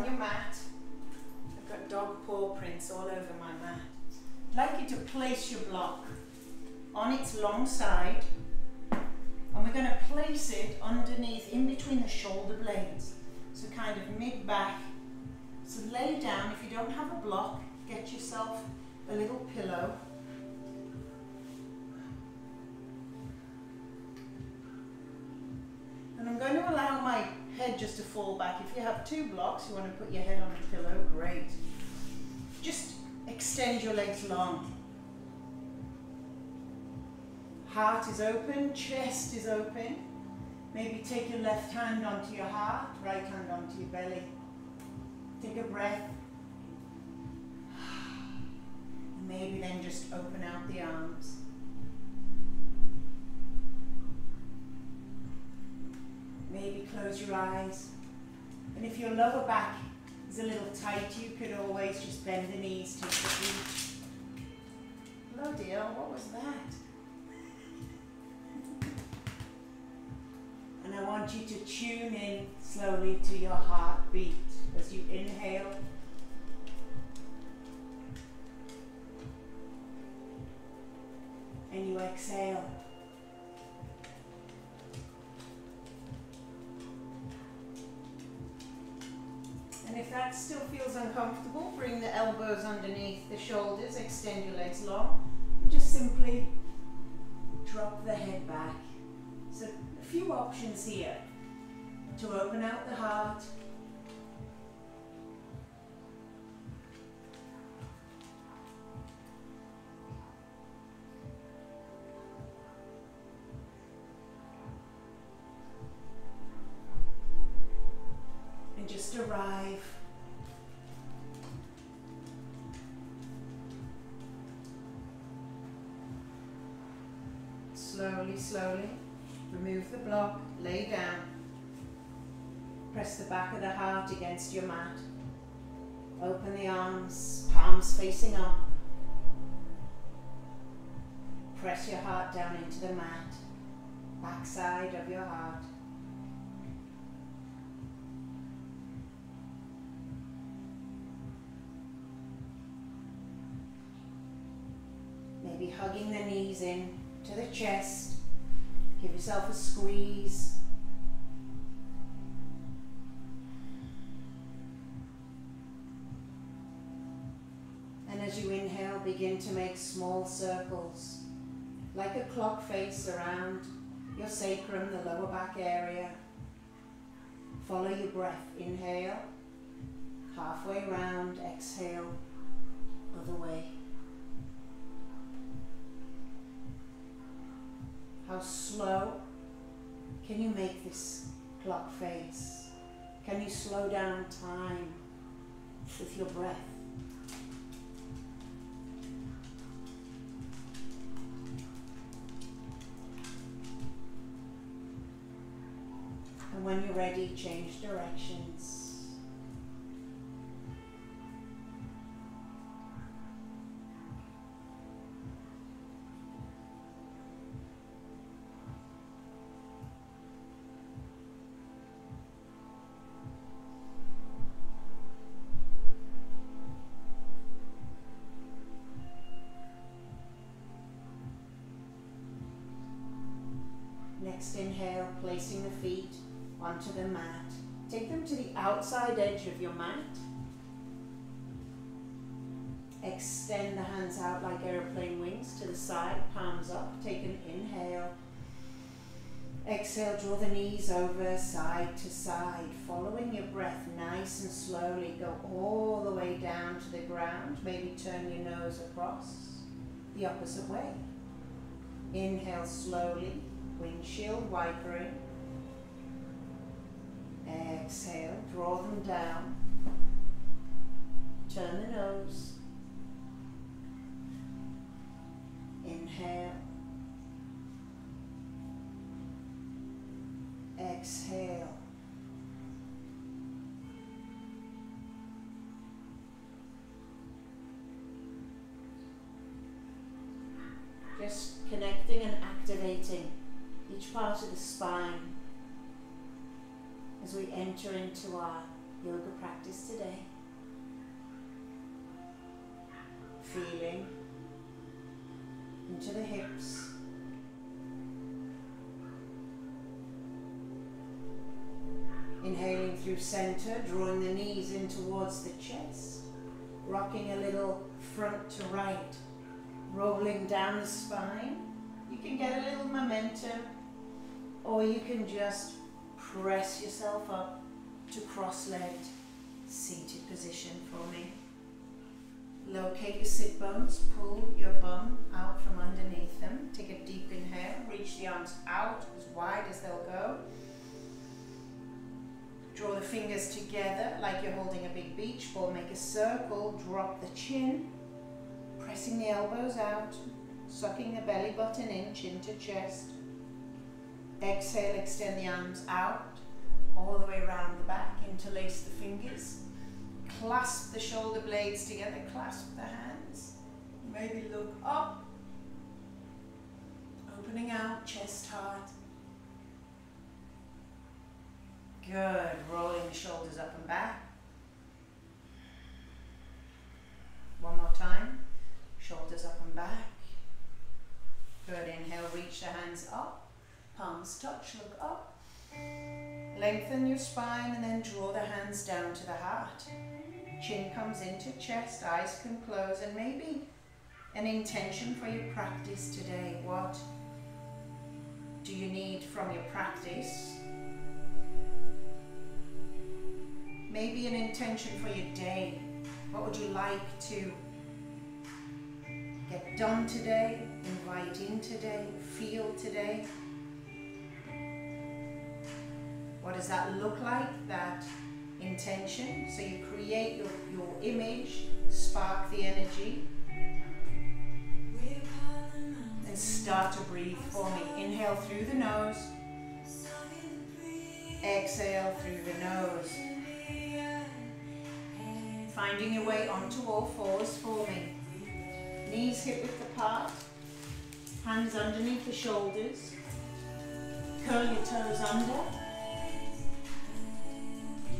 on your mat. I've got dog paw prints all over my mat. I'd like you to place your block on its long side, and we're going to place it underneath, in between the shoulder blades, so kind of mid-back. So lay down. If you don't have a block, get yourself a little pillow. And I'm going to allow my head just to fall back. If you have two blocks, you want to put your head on the pillow, great. Just extend your legs long. Heart is open, chest is open. Maybe take your left hand onto your heart, right hand onto your belly. Take a breath. And maybe then just open out the arms. Maybe close your eyes. And if your lower back is a little tight, you could always just bend the knees, take the feet. Hello dear, what was that? And I want you to tune in slowly to your heartbeat as you inhale. And you exhale. And if that still feels uncomfortable, bring the elbows underneath the shoulders, extend your legs long, and just simply drop the head back. So a few options here to open out the heart. And just arrive. Slowly, slowly. Remove the block, lay down. Press the back of the heart against your mat. Open the arms, palms facing up. Press your heart down into the mat, back side of your heart. Maybe hugging the knees in to the chest. Give yourself a squeeze. And as you inhale, begin to make small circles, like a clock face around your sacrum, the lower back area. Follow your breath. Inhale, halfway round, exhale, other way. How slow can you make this clock face? Can you slow down time with your breath? And when you're ready, change directions. Next inhale, placing the feet onto the mat. Take them to the outside edge of your mat. Extend the hands out like airplane wings to the side, palms up. Take an inhale. Exhale, draw the knees over side to side. Following your breath nice and slowly, go all the way down to the ground. Maybe turn your nose across the opposite way. Inhale slowly. Windshield wipering. Exhale, draw them down. Turn the nose. Inhale. Exhale. Just connecting and activating each part of the spine as we enter into our yoga practice today. Feeling into the hips. Inhaling through center, drawing the knees in towards the chest. Rocking a little front to right. Rolling down the spine. You can get a little momentum, or you can just press yourself up to cross-legged seated position for me. Locate your sit bones, pull your bum out from underneath them. Take a deep inhale, reach the arms out as wide as they'll go. Draw the fingers together like you're holding a big beach ball. Make a circle, drop the chin, pressing the elbows out, sucking the belly button in, chin to chest. Exhale, extend the arms out, all the way around the back, interlace the fingers. Clasp the shoulder blades together, clasp the hands. Maybe look up, opening out, chest hard. Good, rolling the shoulders up and back. One more time, shoulders up and back. Good, inhale, reach the hands up, palms touch, look up. Lengthen your spine and then draw the hands down to the heart. Chin comes into chest, eyes can close, and maybe an intention for your practice today. What do you need from your practice? Maybe an intention for your day. What would you like to get done today, invite in today, feel today? What does that look like, that intention? So you create your image, spark the energy, and start to breathe for me. Inhale through the nose, exhale through the nose. Finding your way onto all fours for me. Knees hip width apart, hands underneath the shoulders, curl your toes under.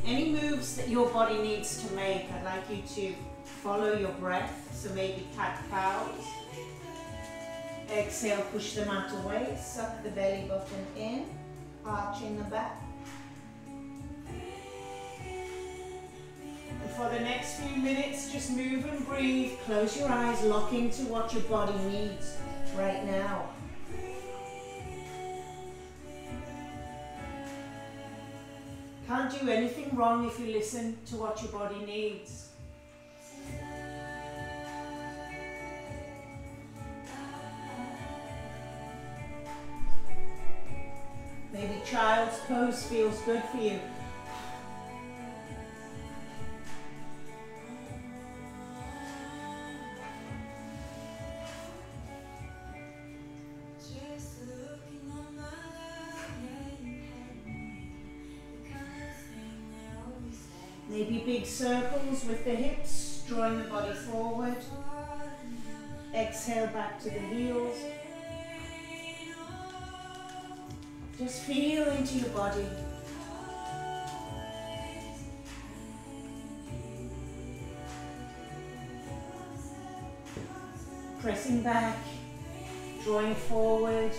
Any moves that your body needs to make, I'd like you to follow your breath, so maybe cat-cows. Exhale, push the mat away, suck the belly button in, arching the back. And for the next few minutes, just move and breathe. Close your eyes, lock into what your body needs right now. Can't do anything wrong if you listen to what your body needs. Maybe child's pose feels good for you. Maybe big circles with the hips, drawing the body forward. Exhale back to the heels. Just feel into your body. Pressing back, drawing forward.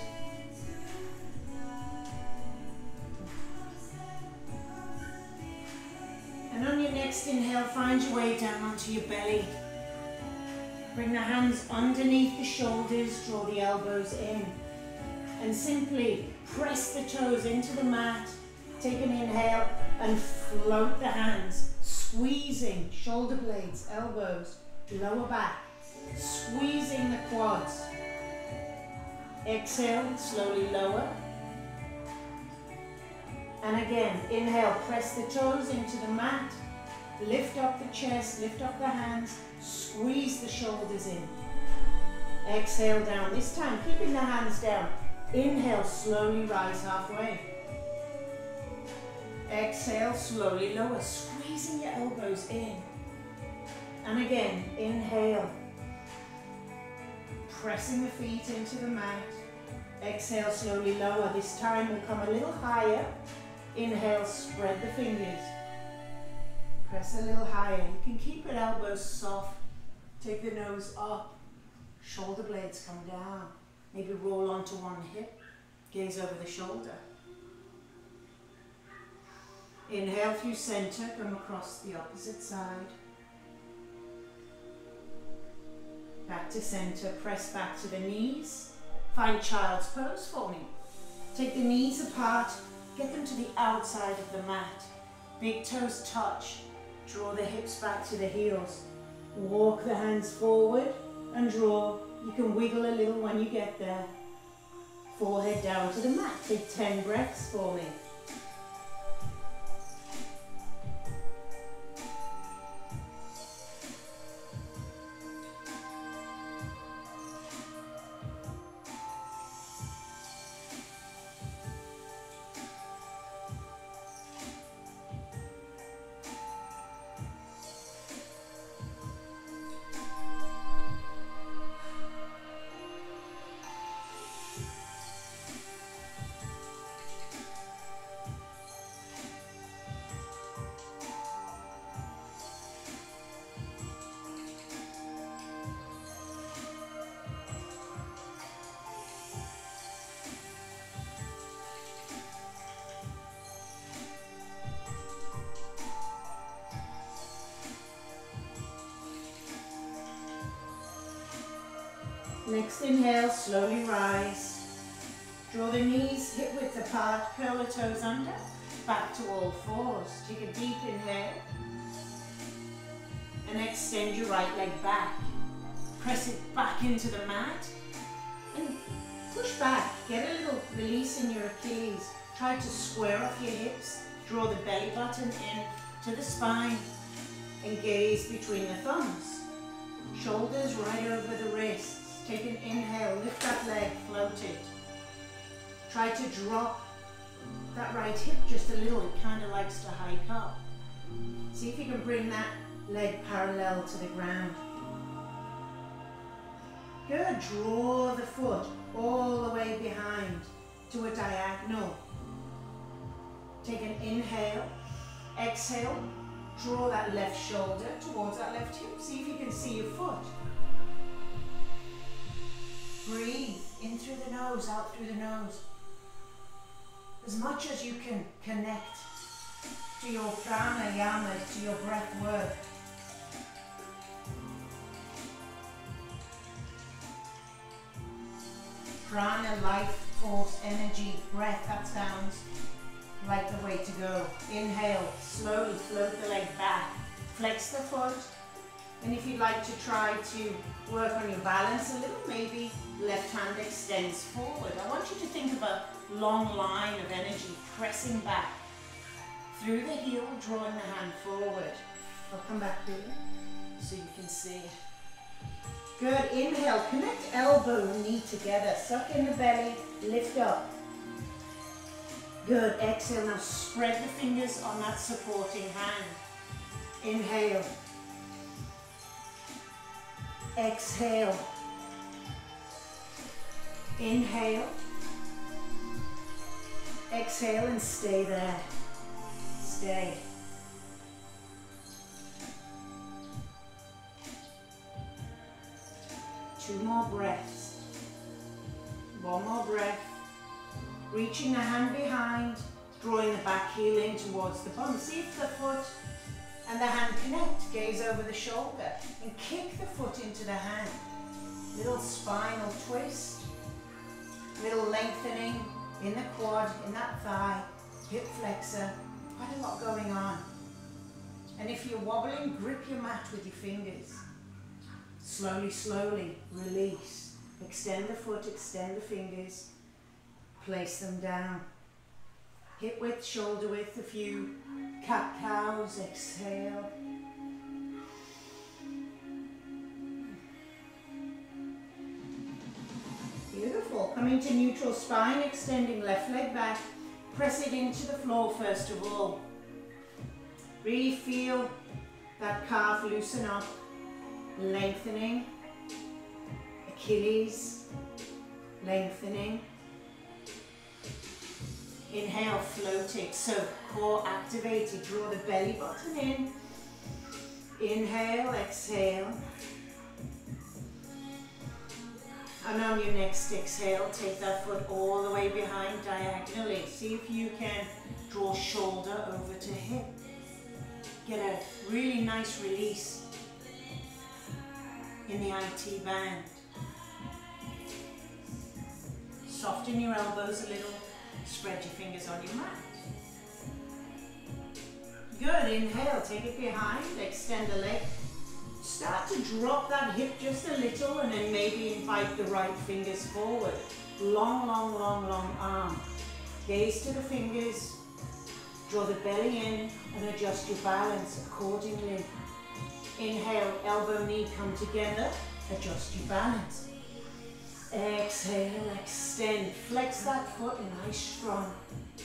And on your next inhale, find your way down onto your belly. Bring the hands underneath the shoulders, draw the elbows in. And simply press the toes into the mat. Take an inhale and float the hands, squeezing shoulder blades, elbows, lower back, squeezing the quads. Exhale, slowly lower. And again, inhale, press the toes into the mat, lift up the chest, lift up the hands, squeeze the shoulders in. Exhale down, this time keeping the hands down. Inhale, slowly rise halfway. Exhale, slowly lower, squeezing your elbows in. And again, inhale, pressing the feet into the mat. Exhale, slowly lower. This time we'll come a little higher. Inhale, spread the fingers. Press a little higher. You can keep your elbows soft. Take the nose up. Shoulder blades come down. Maybe roll onto one hip. Gaze over the shoulder. Inhale through center. Come across the opposite side. Back to center. Press back to the knees. Find child's pose for me. Take the knees apart. Get them to the outside of the mat. Big toes touch. Draw the hips back to the heels. Walk the hands forward and draw. You can wiggle a little when you get there. Forehead down to the mat. Take 10 breaths for me. Next inhale, slowly rise. Draw the knees hip width apart, curl the toes under, back to all fours. Take a deep inhale and extend your right leg back. Press it back into the mat and push back. Get a little release in your Achilles. Try to square off your hips. Draw the belly button in to the spine and gaze between the thumbs. Shoulders right over the wrists. Take an inhale, lift that leg, float it. Try to drop that right hip just a little. It kind of likes to hike up. See if you can bring that leg parallel to the ground. Good. Draw the foot all the way behind to a diagonal. Take an inhale, exhale, draw that left shoulder towards that left hip. See if you can see your foot. Breathe in through the nose, out through the nose. As much as you can connect to your pranayama, to your breath work. Prana, life, force, energy, breath, that sounds like the way to go. Inhale, slowly float the leg back. Flex the foot. And if you'd like to try to work on your balance a little, maybe left hand extends forward. I want you to think of a long line of energy pressing back through the heel, drawing the hand forward. I'll come back here so you can see. Good. Inhale, connect elbow and knee together. Suck in the belly, lift up. Good. Exhale. Now spread the fingers on that supporting hand. Inhale. Exhale. Inhale. Exhale and stay there. Stay. Two more breaths. One more breath. Reaching the hand behind, drawing the back heel in towards the bum. See if the foot and the hand connect. Gaze over the shoulder and kick the foot into the hand. Little spinal twist. Little lengthening in the quad, in that thigh, hip flexor. Quite a lot going on. And if you're wobbling, grip your mat with your fingers. Slowly, slowly release. Extend the foot, extend the fingers. Place them down. Hip width, shoulder width, a few cat cows. Exhale. Beautiful. Coming to neutral spine, extending left leg back. Press it into the floor first of all. Really feel that calf loosen up. Lengthening. Achilles. Lengthening. Inhale, float it. So core activated. Draw the belly button in. Inhale, exhale. And on your next exhale, take that foot all the way behind diagonally. See if you can draw shoulder over to hip. Get a really nice release in the IT band. Soften your elbows a little. Spread your fingers on your mat. Good, inhale, take it behind, extend the leg. Start to drop that hip just a little and then maybe invite the right fingers forward. Long, long, long, long arm. Gaze to the fingers, draw the belly in and adjust your balance accordingly. Inhale, elbow, knee come together, adjust your balance. Exhale, extend, flex that foot, nice strong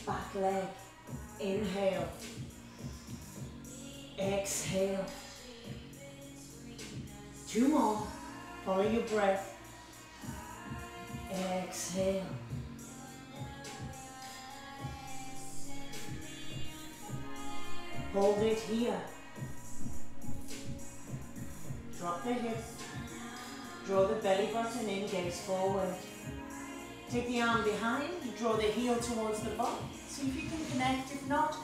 back leg. Inhale, exhale. 2 more, follow your breath. Exhale. Hold it here. Drop the hips. Draw the belly button in, gaze forward. Take the arm behind, draw the heel towards the bum. See if you can connect. If not,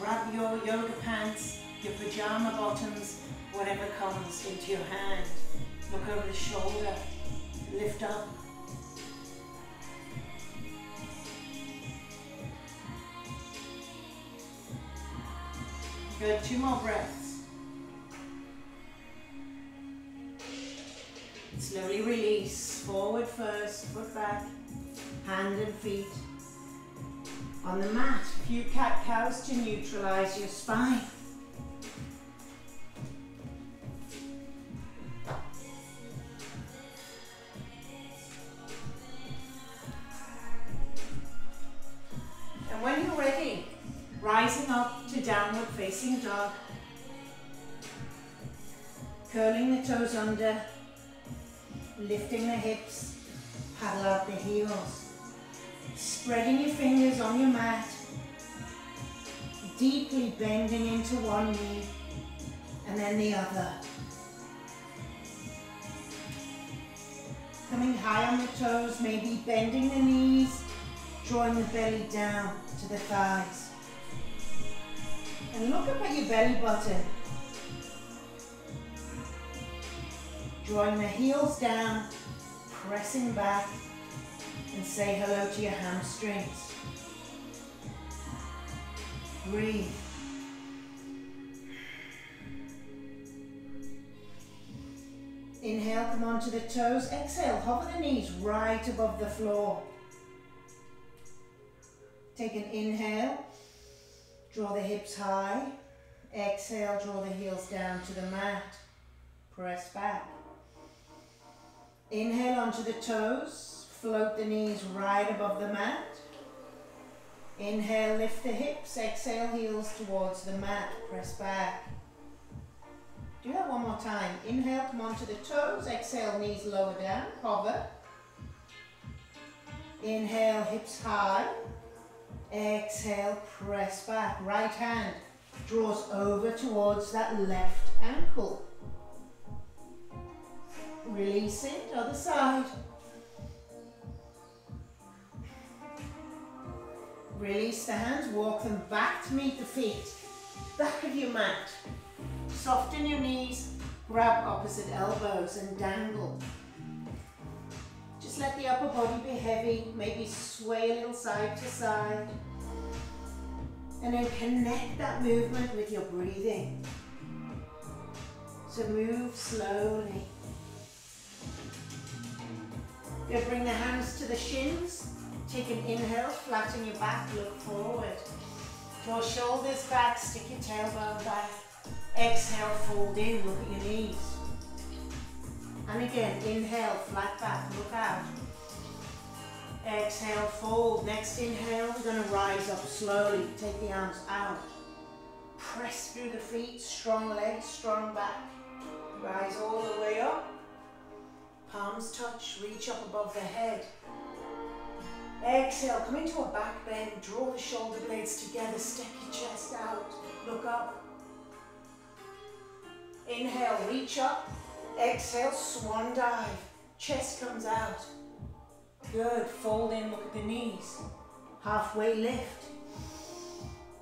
grab your yoga pants, your pajama bottoms, whatever comes into your hand. Look over the shoulder, lift up. Good, 2 more breaths. Slowly release, forward first, foot back, hand and feet. On the mat, a few cat-cows to neutralize your spine. And when you're ready, rising up to downward facing dog. Curling the toes under. Lifting the hips, paddle out the heels. Spreading your fingers on your mat. Deeply bending into one knee and then the other. Coming high on the toes, maybe bending the knees, drawing the belly down to the thighs. And look up at your belly button. Drawing the heels down, pressing back, and say hello to your hamstrings. Breathe. Inhale, come onto the toes. Exhale, hover the knees right above the floor. Take an inhale, draw the hips high. Exhale, draw the heels down to the mat. Press back. Inhale onto the toes, float the knees right above the mat. Inhale, lift the hips, exhale, heels towards the mat, press back. Do that one more time. Inhale, come onto the toes, exhale, knees lower down, hover. Inhale, hips high. Exhale, press back. Right hand draws over towards that left ankle. Release it, other side. Release the hands, walk them back to meet the feet. Back of your mat. Soften your knees, grab opposite elbows and dangle. Just let the upper body be heavy, maybe sway a little side to side. And then connect that movement with your breathing. So move slowly. You'll bring the hands to the shins. Take an inhale, flatten your back, look forward. Draw shoulders back, stick your tailbone back. Exhale, fold in, look at your knees. And again, inhale, flat back, look out. Exhale, fold. Next inhale, we're going to rise up slowly. Take the arms out. Press through the feet, strong legs, strong back. Rise all the way up. Palms touch, reach up above the head. Exhale, come into a back bend, draw the shoulder blades together, step your chest out, look up. Inhale, reach up. Exhale, swan dive. Chest comes out. Good, fold in, look at the knees. Halfway lift.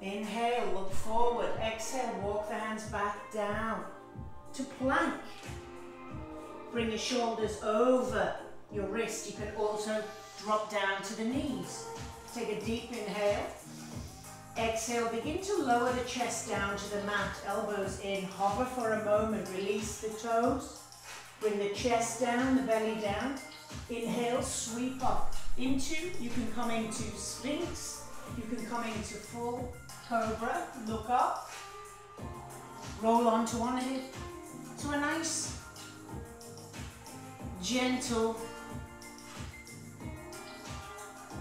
Inhale, look forward. Exhale, walk the hands back down to plank. Bring your shoulders over your wrist. You can also drop down to the knees. Take a deep inhale. Exhale, begin to lower the chest down to the mat, elbows in. Hover for a moment, release the toes. Bring the chest down, the belly down. Inhale, sweep up into, you can come into Sphinx. You can come into full Cobra, look up. Roll onto one hip. To a nice, gentle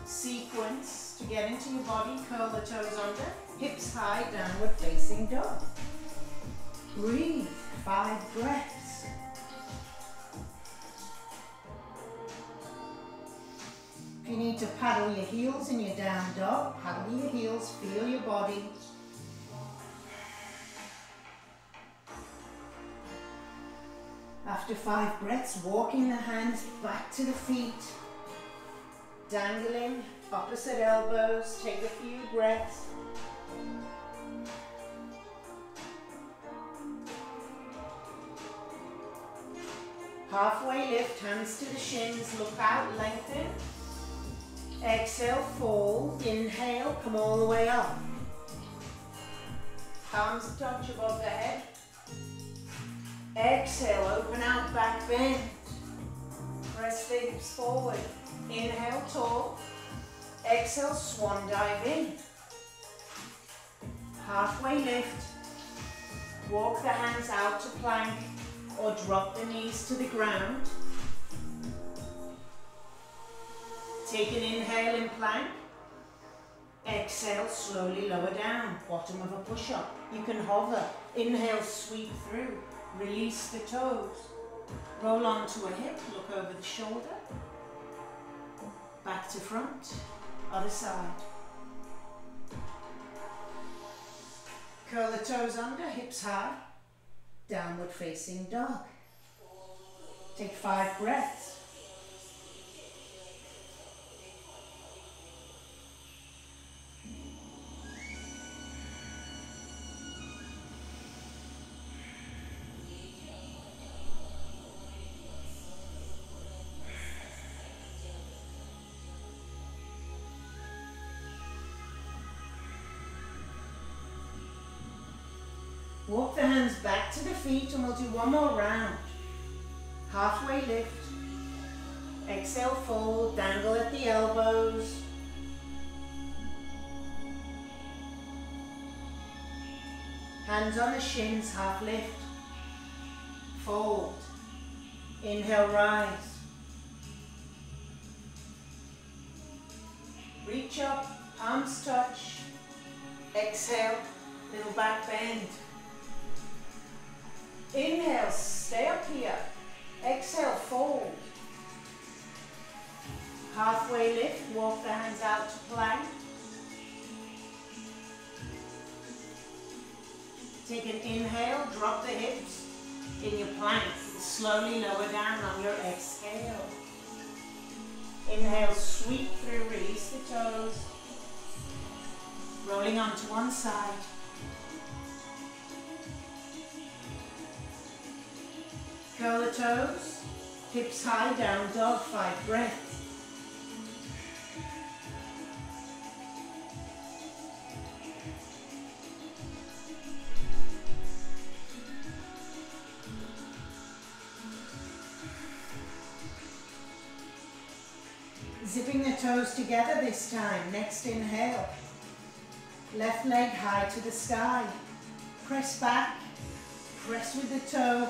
sequence to get into your body. Curl the toes under, hips high, downward facing dog. Breathe, 5 breaths. If you need to paddle your heels in your down dog, paddle your heels, feel your body. After 5 breaths, walking the hands back to the feet, dangling opposite elbows, take a few breaths. Halfway lift, hands to the shins, look out, lengthen. Exhale, fold, inhale, come all the way up. Palms touch above the head. Exhale, open out, back bend. Press the hips forward. Inhale, tall. Exhale, swan dive in. Halfway lift. Walk the hands out to plank or drop the knees to the ground. Take an inhale in plank. Exhale, slowly lower down, bottom of a push-up. You can hover. Inhale, sweep through. Release the toes. Roll onto a hip, look over the shoulder. Back to front, other side. Curl the toes under, hips high. Downward facing dog. Take 5 breaths. Walk the hands back to the feet and we'll do one more round. Halfway lift. Exhale, fold, dangle at the elbows. Hands on the shins, half lift. Fold. Inhale, rise. Reach up, palms touch. Exhale, little back bend. Inhale, stay up here. Exhale, fold. Halfway lift, walk the hands out to plank. Take an inhale, drop the hips in your plank. Slowly lower down on your exhale. Inhale, sweep through, release the toes. Rolling onto one side. Curl the toes, hips high, down dog, 5 breaths. Zipping the toes together this time. Next inhale. Left leg high to the sky. Press back, press with the toe.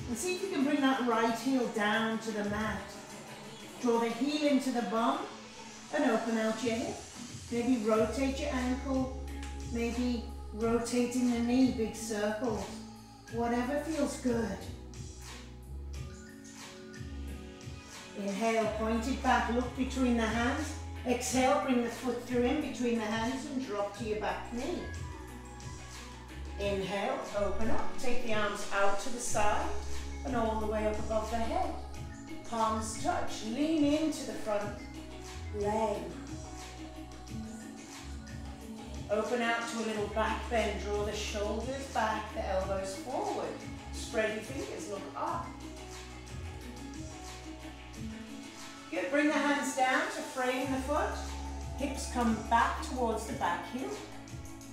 And see if you can bring that right heel down to the mat. Draw the heel into the bum and open out your hip. Maybe rotate your ankle, maybe rotating the knee, big circles. Whatever feels good. Inhale, point it back, look between the hands. Exhale, bring the foot through in between the hands and drop to your back knee. Inhale, open up, take the arms out to the side and all the way up above the head. Palms touch, lean into the front leg. Open out to a little back bend, draw the shoulders back, the elbows forward. Spread your fingers, look up. Good, bring the hands down to frame the foot. Hips come back towards the back heel.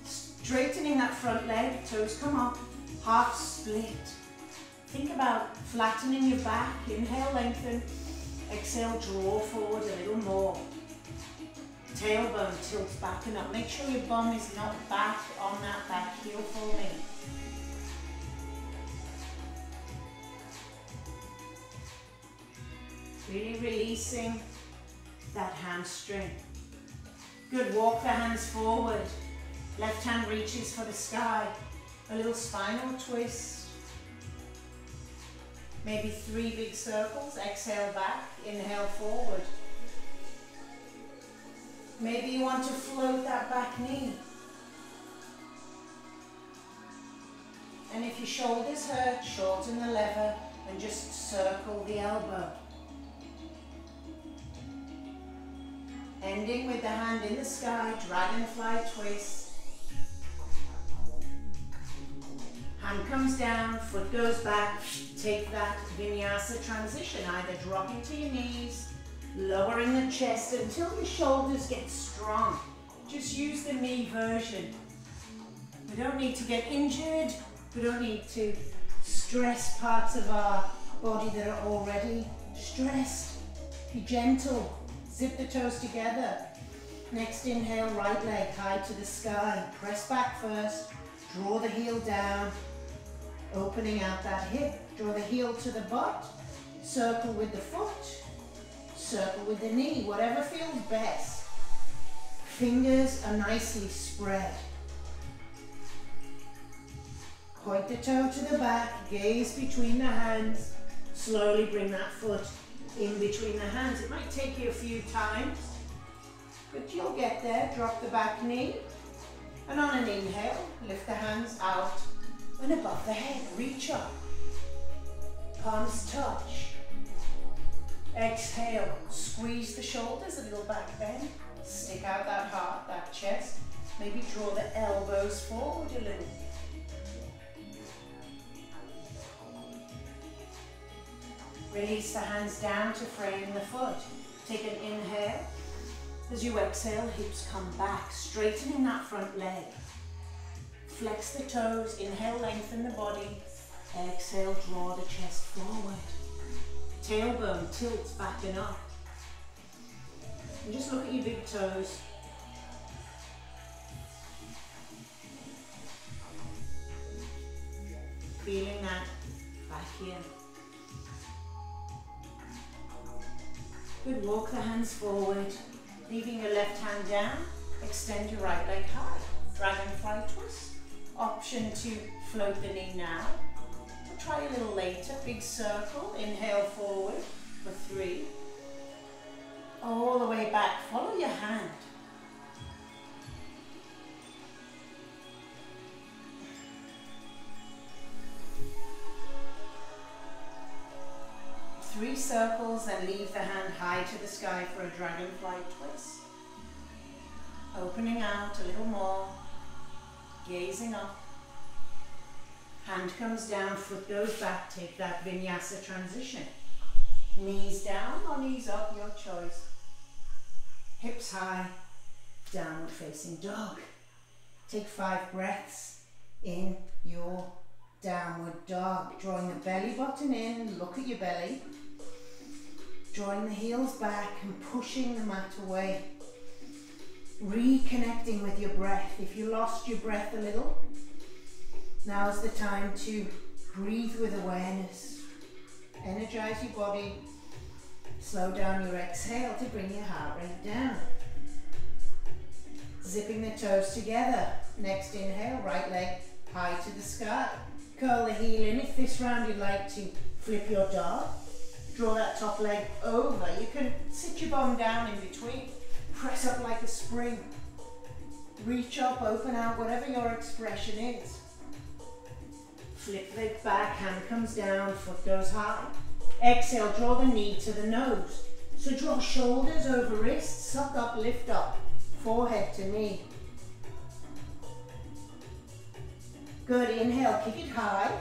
Straightening that front leg, toes come up, half split. Think about flattening your back. Inhale, lengthen. Exhale, draw forward a little more. Tailbone tilts back and up. Make sure your bum is not back on that back heel for me. Really releasing that hamstring. Good, walk the hands forward. Left hand reaches for the sky. A little spinal twist. Maybe 3 big circles. Exhale back, inhale forward. Maybe you want to float that back knee. And if your shoulders hurt, shorten the lever and just circle the elbow. Ending with the hand in the sky, Dragonfly Twist. Hand comes down, foot goes back. Take that Vinyasa Transition, either dropping to your knees, lowering the chest until your shoulders get strong. Just use the me version. We don't need to get injured. We don't need to stress parts of our body that are already stressed. Be gentle. Zip the toes together. Next inhale, right leg high to the sky. Press back first. Draw the heel down. Opening out that hip. Draw the heel to the butt. Circle with the foot. Circle with the knee. Whatever feels best. Fingers are nicely spread. Point the toe to the back. Gaze between the hands. Slowly bring that foot in between the hands. It might take you a few times, but you'll get there. Drop the back knee, and on an inhale, lift the hands out and above the head. Reach up, palms touch. Exhale, squeeze the shoulders, a little back bend. Stick out that heart, that chest. Maybe draw the elbows forward a little. Release the hands down to frame the foot. Take an inhale. As you exhale, hips come back, straightening that front leg. Flex the toes, inhale, lengthen the body. Exhale, draw the chest forward. Tailbone tilts back and up. And just look at your big toes. Feeling that back here. Good, walk the hands forward, leaving your left hand down, extend your right leg high. Dragonfly Twist. Option to float the knee now. We'll try a little later. Big circle, inhale forward for 3. All the way back, follow your hand. Three circles, and leave the hand high to the sky for a Dragonfly Twist. Opening out a little more, gazing up. Hand comes down, foot goes back, take that Vinyasa Transition. Knees down or knees up, your choice. Hips high, downward facing dog. Take 5 breaths in your downward dog. Drawing the belly button in, look at your belly. Drawing the heels back and pushing the mat away. Reconnecting with your breath. If you lost your breath a little, now's the time to breathe with awareness. Energize your body. Slow down your exhale to bring your heart rate down. Zipping the toes together. Next inhale, right leg high to the sky. Curl the heel in. If this round you'd like to flip your dog, draw that top leg over. You can sit your bum down in between. Press up like a spring. Reach up, open out, whatever your expression is. Flip the back, hand comes down, foot goes high. Exhale, draw the knee to the nose. So draw shoulders over wrists, suck up, lift up, forehead to knee. Good, inhale, kick it high.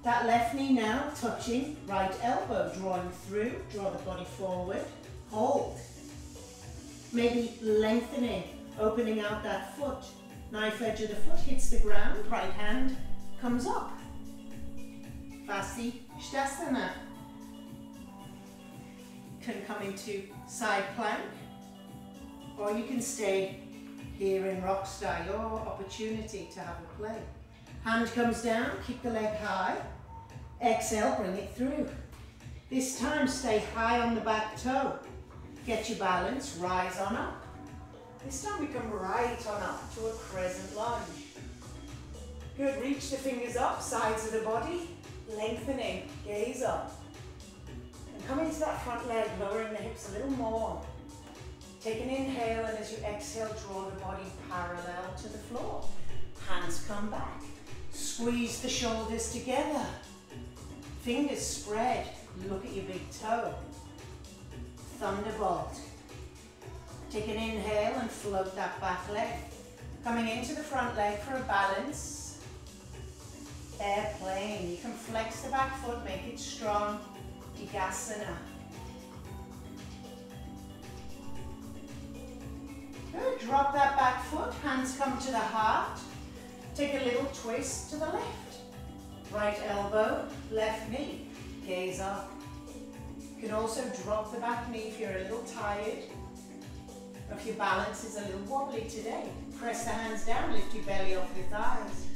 That left knee now touching right elbow, drawing through, draw the body forward, hold. Maybe lengthening, opening out that foot. Knife edge of the foot hits the ground, right hand comes up. Vasisthasana. Can come into side plank, or you can stay here in rock style, your opportunity to have a play. Hand comes down, keep the leg high. Exhale, bring it through. This time stay high on the back toe. Get your balance, rise on up. This time we come right on up to a crescent lunge. Good, reach the fingers up, sides of the body, lengthening, gaze up. And come into that front leg, lowering the hips a little more. Take an inhale, and as you exhale, draw the body parallel to the floor. Hands come back. Squeeze the shoulders together. Fingers spread. Look at your big toe. Thunderbolt. Take an inhale and float that back leg. Coming into the front leg for a balance. Airplane. You can flex the back foot, make it strong. Digasana. Good. Drop that back foot. Hands come to the heart. Take a little twist to the left. Right elbow, left knee. Gaze up. You can also drop the back knee if you're a little tired. Or if your balance is a little wobbly today. Press the hands down, lift your belly off your thighs.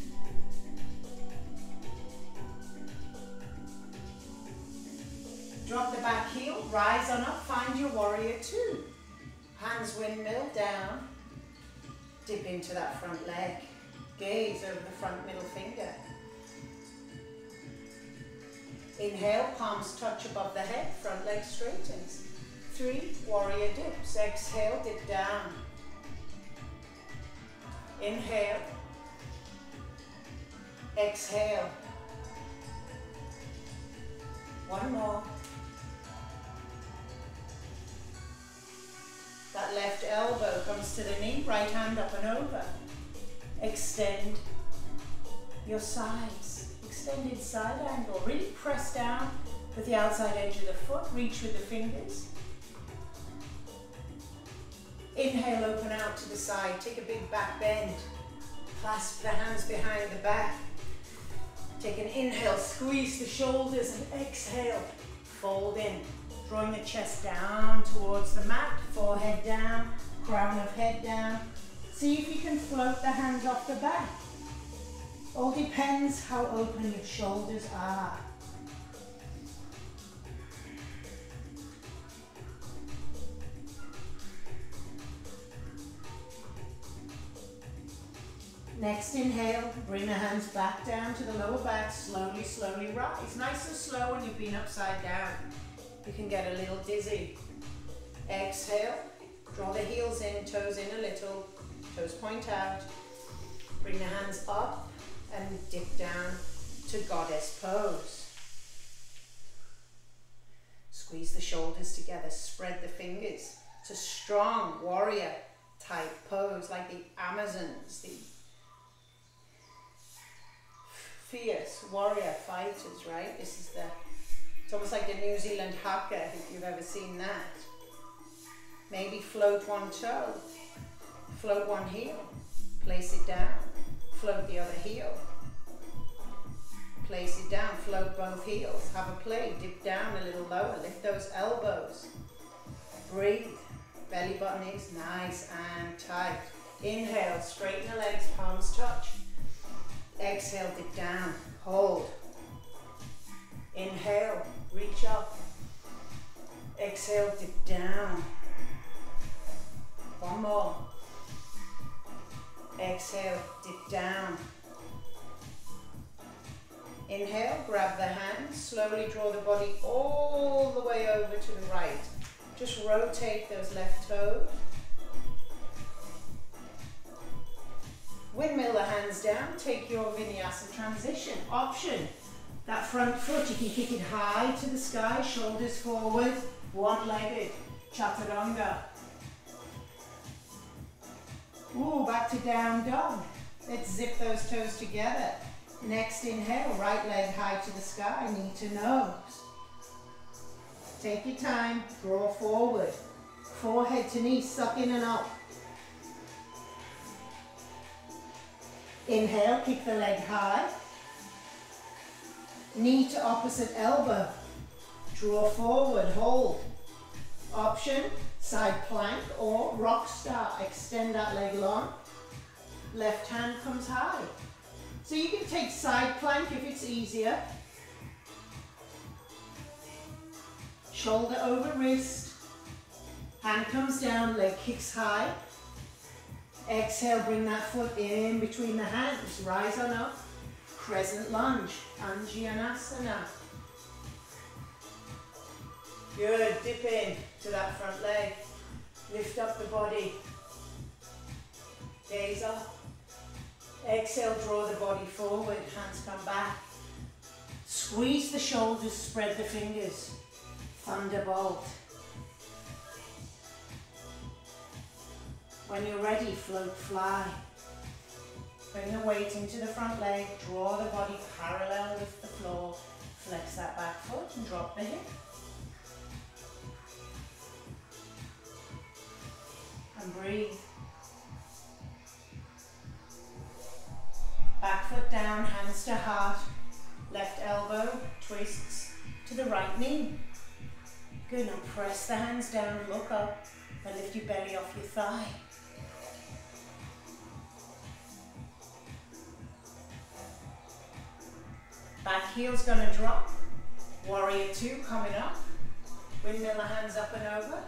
Drop the back heel, rise on up, find your warrior two. Hands windmill down. Dip into that front leg. Gaze over the front middle finger. Inhale, palms touch above the head, front leg straightens. 3 warrior dips. Exhale, dip down. Inhale. Exhale. One more. That left elbow comes to the knee, right hand up and over. Extend your sides. Extended side angle. Really press down with the outside edge of the foot. Reach with the fingers. Inhale, open out to the side. Take a big back bend. Clasp the hands behind the back. Take an inhale, squeeze the shoulders, and exhale, fold in. Drawing the chest down towards the mat, forehead down, crown of head down. See if you can float the hands off the back. All depends how open your shoulders are. Next inhale, bring the hands back down to the lower back, slowly, slowly rise. Nice and slow when you've been upside down. You can get a little dizzy. Exhale, draw the heels in, toes in a little, toes point out. Bring the hands up and dip down to goddess pose. Squeeze the shoulders together, spread the fingers. It's a strong warrior type pose, like the Amazons, the fierce warrior fighters, right? This is it's almost like the New Zealand haka, if you've ever seen that. Maybe float one toe, float one heel, place it down, float the other heel, place it down, float both heels, have a play, dip down a little lower, lift those elbows, breathe, belly button is nice and tight. Inhale, straighten the legs, palms touch. Exhale, dip down, hold. Inhale, reach up. Exhale, dip down. One more. Exhale, dip down. Inhale, grab the hands, slowly draw the body all the way over to the right. Just rotate those left toes. Windmill the hands down, take your Vinyasa Transition. Option, that front foot, you can kick it high to the sky, shoulders forward, one-legged, Chaturanga. Ooh, back to down dog. Let's zip those toes together. Next inhale, right leg high to the sky, knee to nose. Take your time, draw forward. Forehead to knee, suck in and up. Inhale, kick the leg high. Knee to opposite elbow. Draw forward, hold. Option, side plank or rock star. Extend that leg long. Left hand comes high. So you can take side plank if it's easier. Shoulder over wrist. Hand comes down, leg kicks high. Exhale, bring that foot in between the hands. Rise on up. Crescent Lunge, Anjanasana. Good, dip in to that front leg. Lift up the body. Gaze up. Exhale, draw the body forward, hands come back. Squeeze the shoulders, spread the fingers. Thunderbolt. When you're ready, float, fly. Bring the weight into the front leg, draw the body parallel with the floor. Flex that back foot and drop the hip. And breathe. Back foot down, hands to heart. Left elbow twists to the right knee. Good, and press the hands down, look up, and lift your belly off your thigh. Back heel's gonna drop. Warrior two coming up. Windmill the hands up and over.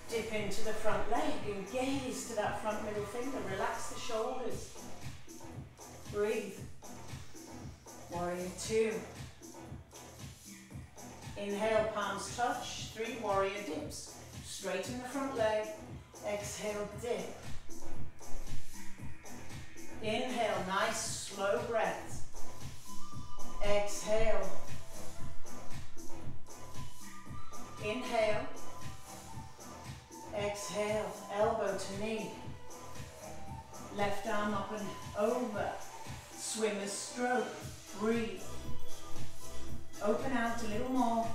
Dip into the front leg and gaze to that front middle finger. Relax the shoulders. Breathe. Warrior two. Inhale, palms touch. 3 warrior dips. Straighten the front leg. Exhale, dip. Inhale, nice slow breaths. Exhale. Inhale. Exhale, elbow to knee. Left arm up and over. Swimmer's stroke. Breathe. Open out a little more.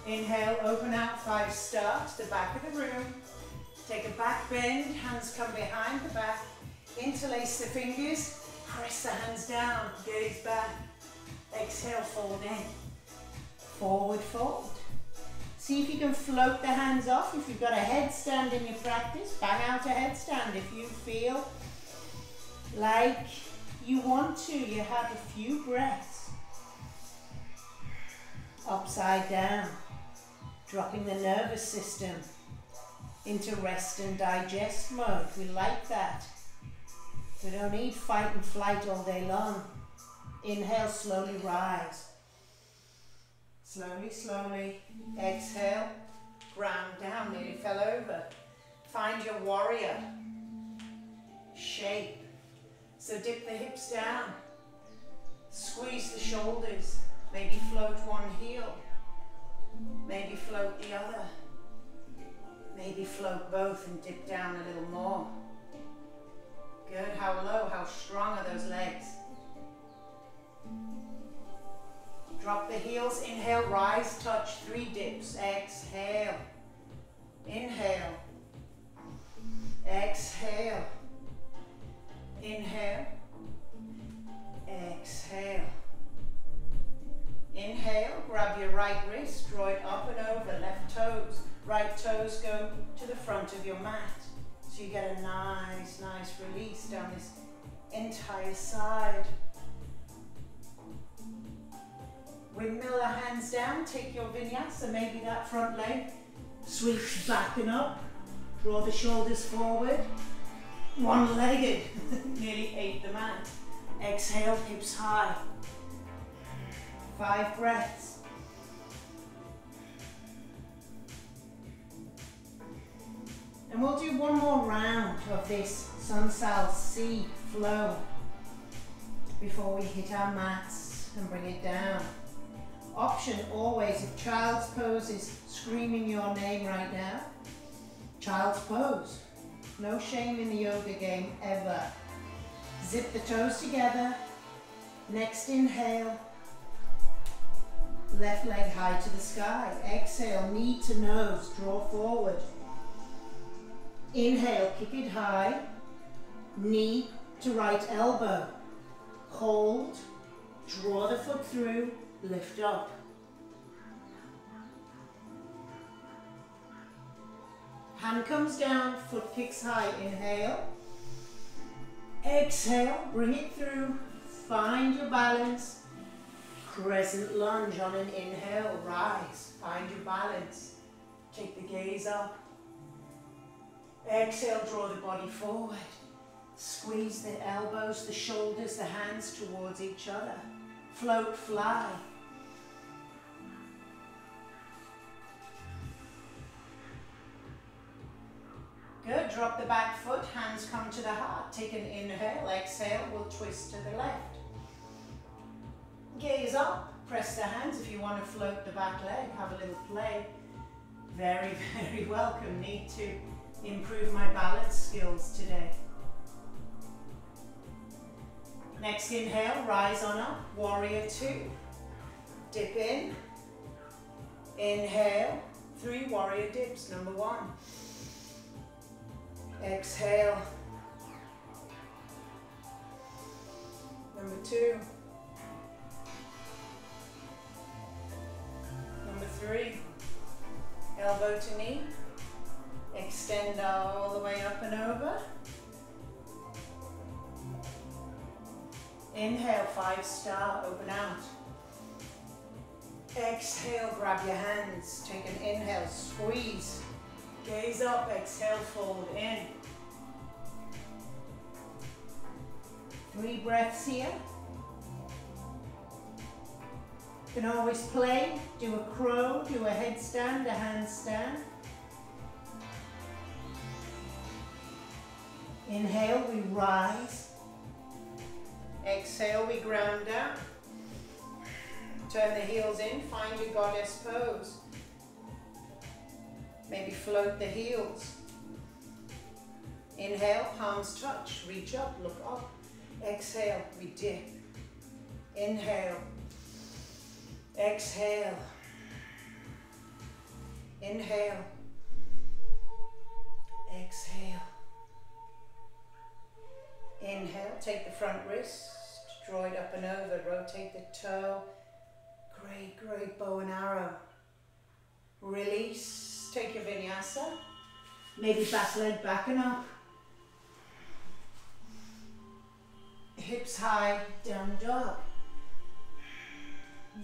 Inhale, open out, 5 stars to the back of the room. Take a back bend, hands come behind the back. Interlace the fingers, press the hands down, gaze back. Exhale, fold in. Forward fold. See if you can float the hands off. If you've got a headstand in your practice, bang out a headstand. If you feel like you want to, you have a few breaths. Upside down, dropping the nervous system into rest and digest mode. We like that. We don't need fight and flight all day long. Inhale, slowly rise. Slowly, slowly. Exhale, ground down, nearly fell over. Find your warrior shape. So dip the hips down. Squeeze the shoulders. Maybe float one heel. Maybe float the other. Maybe float both and dip down a little more. Good. How low, how strong are those legs? Drop the heels. Inhale, rise, touch, 3 dips. Exhale. Inhale. Exhale. Inhale. Exhale. Inhale, grab your right wrist, draw it up and over, left toes. Right toes go to the front of your mat. So you get a nice, nice release down this entire side. Windmill the hands down, take your vinyasa, maybe that front leg sweeps back and up. Draw the shoulders forward. One-legged, nearly ate the mat. Exhale, hips high. 5 breaths. And we'll do one more round of this sun sal C flow before we hit our mats and bring it down. Option always, if child's pose is screaming your name right now, child's pose. No shame in the yoga game ever. Zip the toes together. Next inhale, left leg high to the sky. Exhale, knee to nose, draw forward. Inhale, kick it high, knee to right elbow. Hold, draw the foot through, lift up. Hand comes down, foot kicks high, inhale. Exhale, bring it through, find your balance. Crescent lunge on an inhale, rise, find your balance. Take the gaze up. Exhale, draw the body forward. Squeeze the elbows, the shoulders, the hands towards each other. Float, fly. Good, drop the back foot, hands come to the heart. Take an inhale, exhale, we'll twist to the left. Gaze up, press the hands. If you want to float the back leg, have a little play. Very, very welcome. Need to improve my balance skills today. Next inhale, rise on up, warrior two. Dip in, inhale, 3 warrior dips, number 1. Exhale, number 2. Number 3, elbow to knee, extend all the way up and over. Inhale, 5-star, open out. Exhale, grab your hands, take an inhale, squeeze. Gaze up, exhale, fold in. 3 breaths here. You can always play, do a crow, do a headstand, a handstand. Inhale, we rise. Exhale, we ground down. Turn the heels in, find your goddess pose. Maybe float the heels. Inhale, palms touch, reach up, look up. Exhale, we dip. Inhale. Exhale. Inhale. Exhale. Inhale, take the front wrist, draw it up and over, rotate the toe. Great, great bow and arrow. Release, take your vinyasa. Maybe back leg back and up. Hips high, down dog.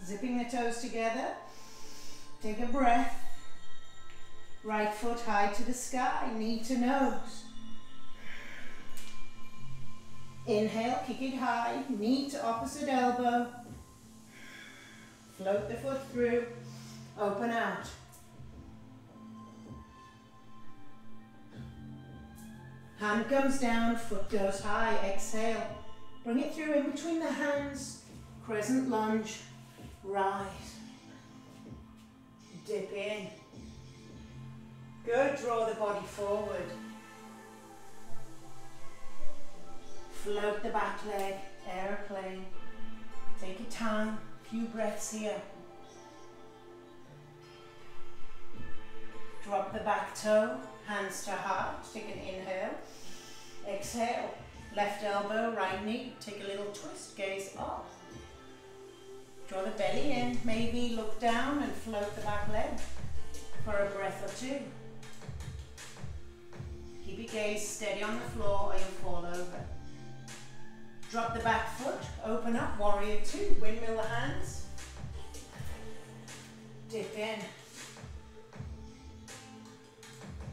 Zipping the toes together. Take a breath. Right foot high to the sky, knee to nose. Inhale, kick it high, knee to opposite elbow. Float the foot through, open out. Hand comes down, foot goes high, exhale. Bring it through in between the hands, crescent lunge, rise. Dip in. Good, draw the body forward. Float the back leg, airplane. Take your time, few breaths here. Drop the back toe, hands to heart, take an inhale. Exhale, left elbow, right knee, take a little twist, gaze up. Draw the belly in, maybe look down and float the back leg for a breath or 2. Keep your gaze steady on the floor or you'll fall over. Drop the back foot, open up, warrior 2, windmill the hands. Dip in.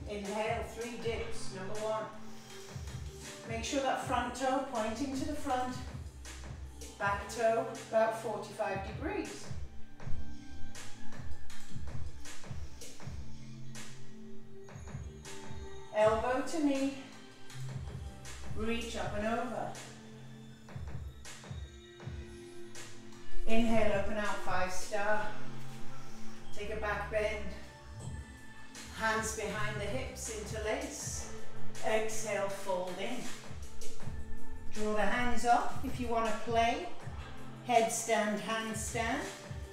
Inhale, 3 dips, number 1. Make sure that front toe pointing to the front, back toe about 45 degrees. elbow to knee, reach up and over. Inhale, open out, 5-star. Take a back bend. Hands behind the hips, interlace. Exhale, fold in. Draw the hands off if you want to play. Headstand, handstand.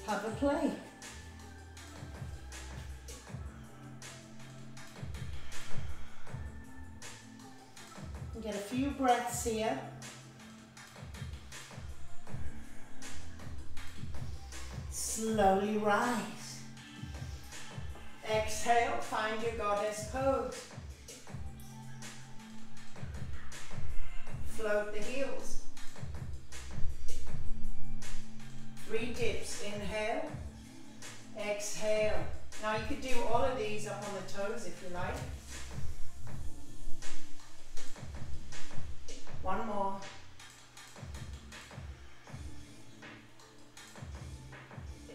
Have a play. Get a few breaths here. Slowly rise. Exhale, find your goddess pose. Float the heels. 3 dips, inhale, exhale. Now you could do all of these up on the toes if you like. One more.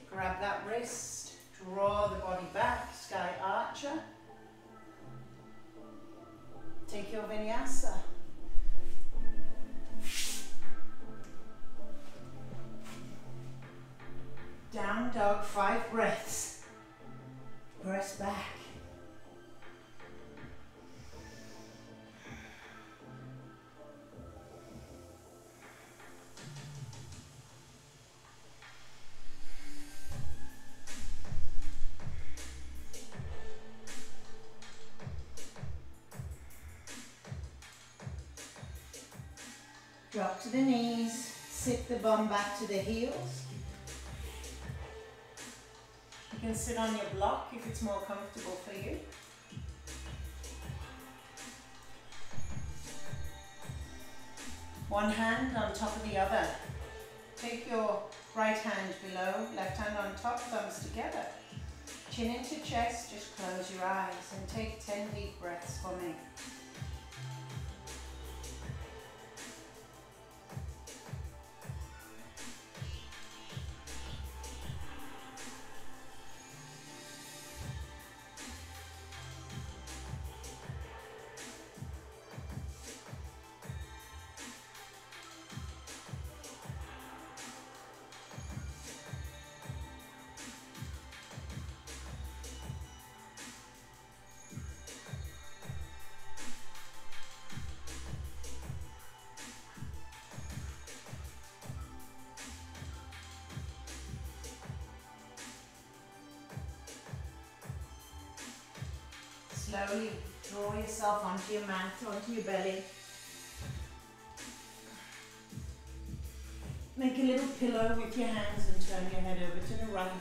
Grab that wrist, draw the body back, sky archer. Take your vinyasa. Down dog, 5 breaths. Press back. Drop to the knees, sit the bum back to the heels. You can sit on your block if it's more comfortable for you. One hand on top of the other. Take your right hand below, left hand on top, thumbs together. Chin into chest, just close your eyes and take 10 deep breaths for me. Slowly draw yourself onto your mat, onto your belly. Make a little pillow with your hands and turn your head over to the right.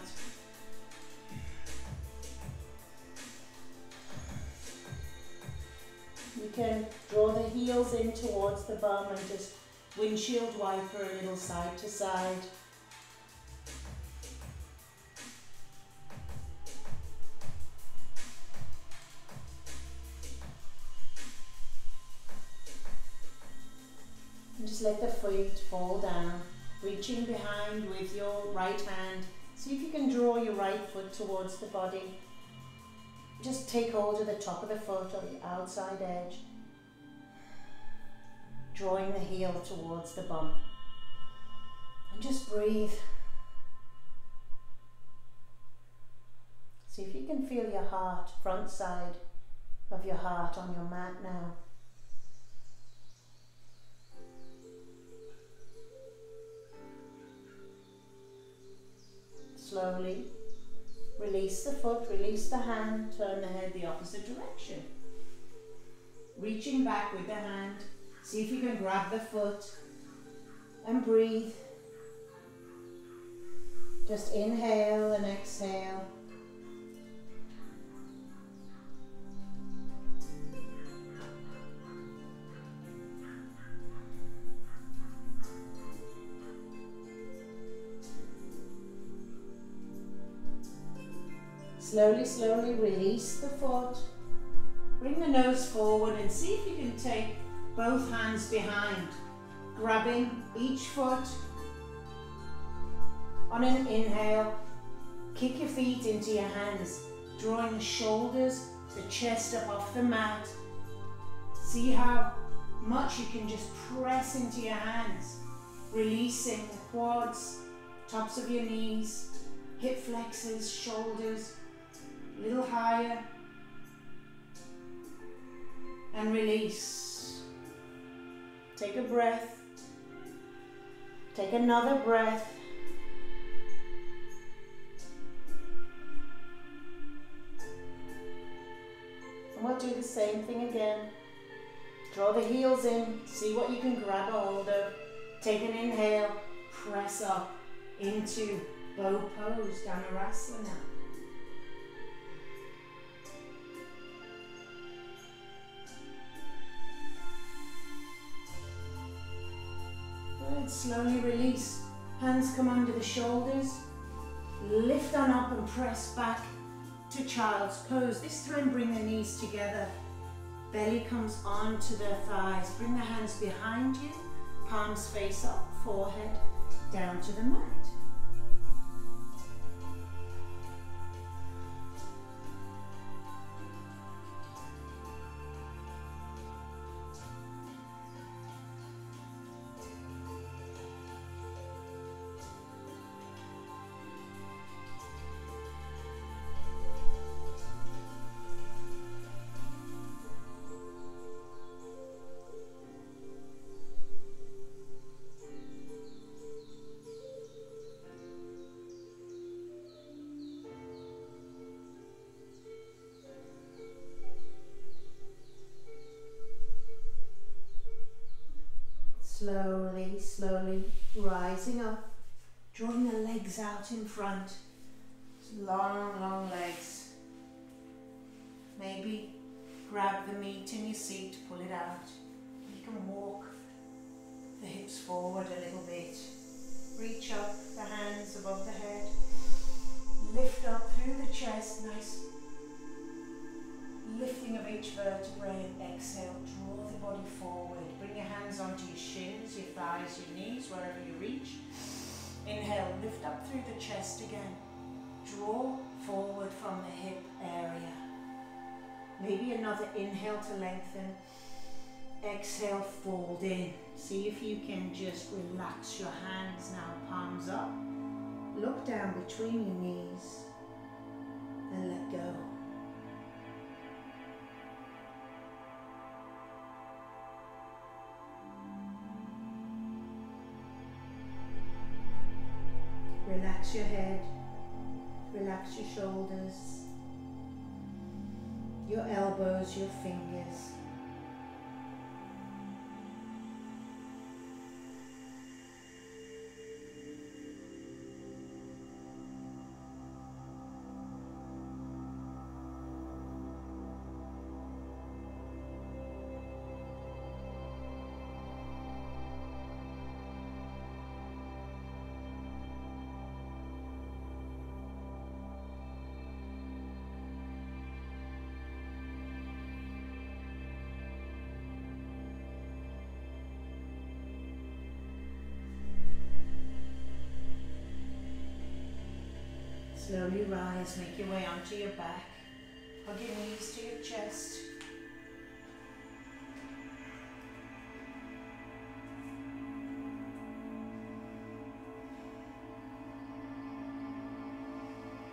You can draw the heels in towards the bum and just windshield wiper a little side to side. And just let the feet fall down, reaching behind with your right hand. See if you can draw your right foot towards the body. Just take hold of the top of the foot or the outside edge, drawing the heel towards the bum. And just breathe. See if you can feel your heart, front side of your heart on your mat now. Slowly release the foot, release the hand, turn the head the opposite direction. Reaching back with the hand, see if you can grab the foot and breathe. Just inhale and exhale. Slowly, slowly release the foot. Bring the nose forward and see if you can take both hands behind, grabbing each foot. On an inhale, kick your feet into your hands, drawing the shoulders, the chest up off the mat, See how much you can just press into your hands, releasing the quads, tops of your knees, hip flexors, shoulders, a little higher, and release. Take a breath, take another breath. And we'll do the same thing again. Draw the heels in, see what you can grab a hold of. Take an inhale, press up into bow pose, Dhanurasana. Good, slowly release. Hands come under the shoulders. Lift on up and press back to child's pose. This time bring the knees together. Belly comes onto the thighs. Bring the hands behind you. Palms face up, forehead down to the mat. Slowly, slowly rising up, drawing the legs out in front. Long, long legs. Maybe grab the meat in your seat, pull it out. You can walk the hips forward a little bit. Reach up, the hands above the head. Lift up through the chest, nice lifting of each vertebrae, and exhale, draw the body forward. Bring your hands onto your shins, your thighs, your knees, wherever you reach. Inhale, lift up through the chest again. Draw forward from the hip area. Maybe another inhale to lengthen. Exhale, fold in. See if you can just relax your hands now, palms up. Look down between your knees and let go. Relax your head, relax your shoulders, your elbows, your fingers. Slowly rise, make your way onto your back. Hug your knees to your chest.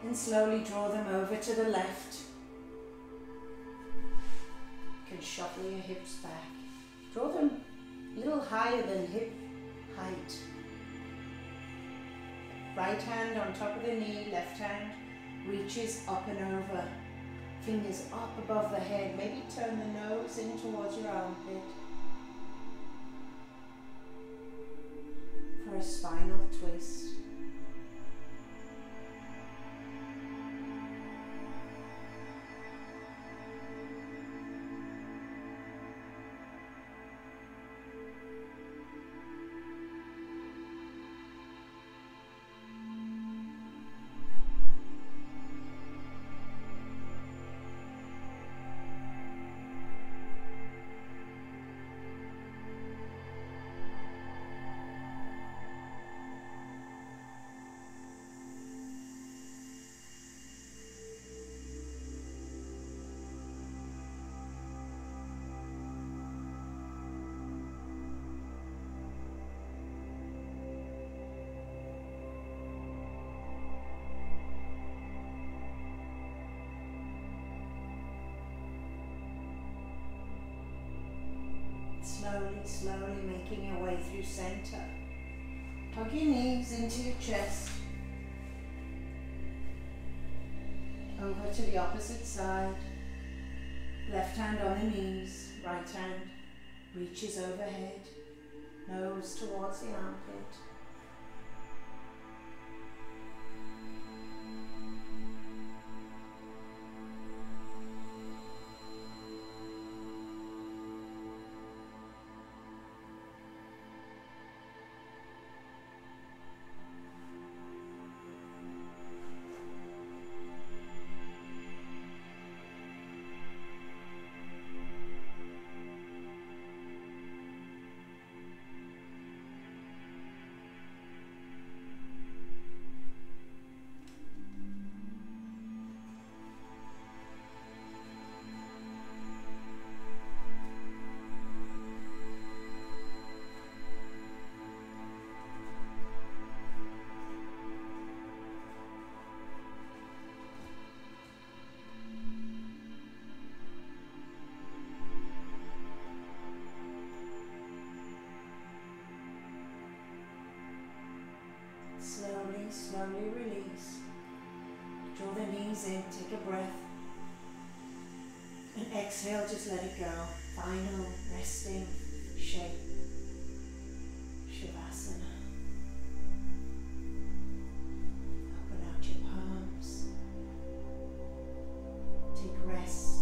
And slowly draw them over to the left. You can shuffle your hips back. Draw them a little higher than hip height. Right hand on top of the knee, left hand reaches up and over. Fingers up above the head. Maybe turn the nose in towards your armpit. For a spinal twist. slowly making your way through center. Hug your knees into your chest. Over to the opposite side. Left hand on the knees, right hand reaches overhead, nose towards the armpit. Slowly release. Draw the knees in, take a breath. And exhale, just let it go. Final resting shape. Shavasana. Open out your palms. Take rest.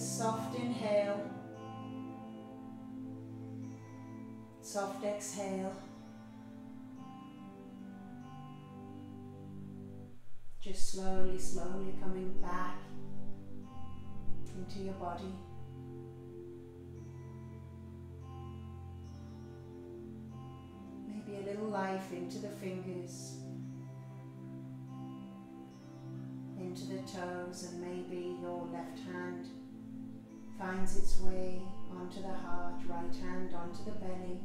Soft inhale, soft exhale. Just slowly coming back into your body. Maybe a little life into the fingers, into the toes, and maybe your left hand finds its way onto the heart, right hand onto the belly.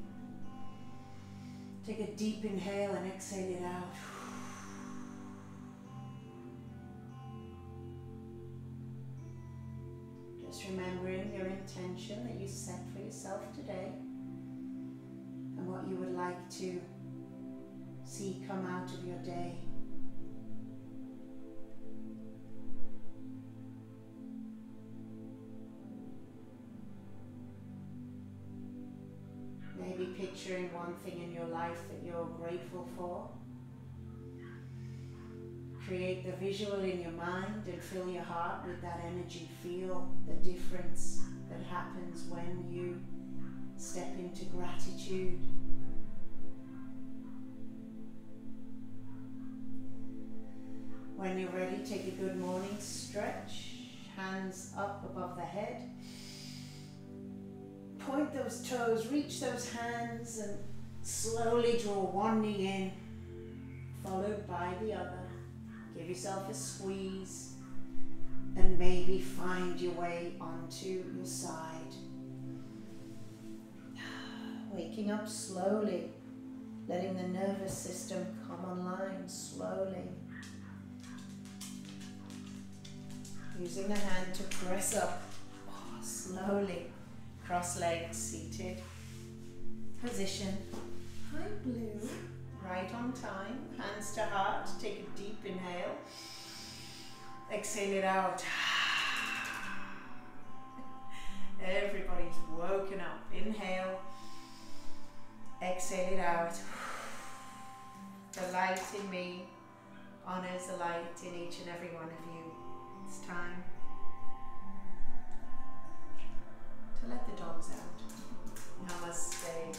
Take a deep inhale and exhale it out. Just remembering your intention that you set for yourself today and what you would like to see come out of your day. Maybe picturing one thing in your life that you're grateful for. Create the visual in your mind and fill your heart with that energy. Feel the difference that happens when you step into gratitude. When you're ready, take a good morning stretch. Hands up above the head. Point those toes, reach those hands, and slowly draw one knee in, followed by the other. Give yourself a squeeze, and maybe find your way onto your side. Waking up slowly, letting the nervous system come online slowly. Using the hand to press up. Oh, slowly. Cross legs, seated. Position. Hi, Blue. Right on time. Hands to heart. Take a deep inhale. Exhale it out. Everybody's woken up. Inhale. Exhale it out. The light in me honors the light in each and every one of you. It's time to let the dogs out. Namaste.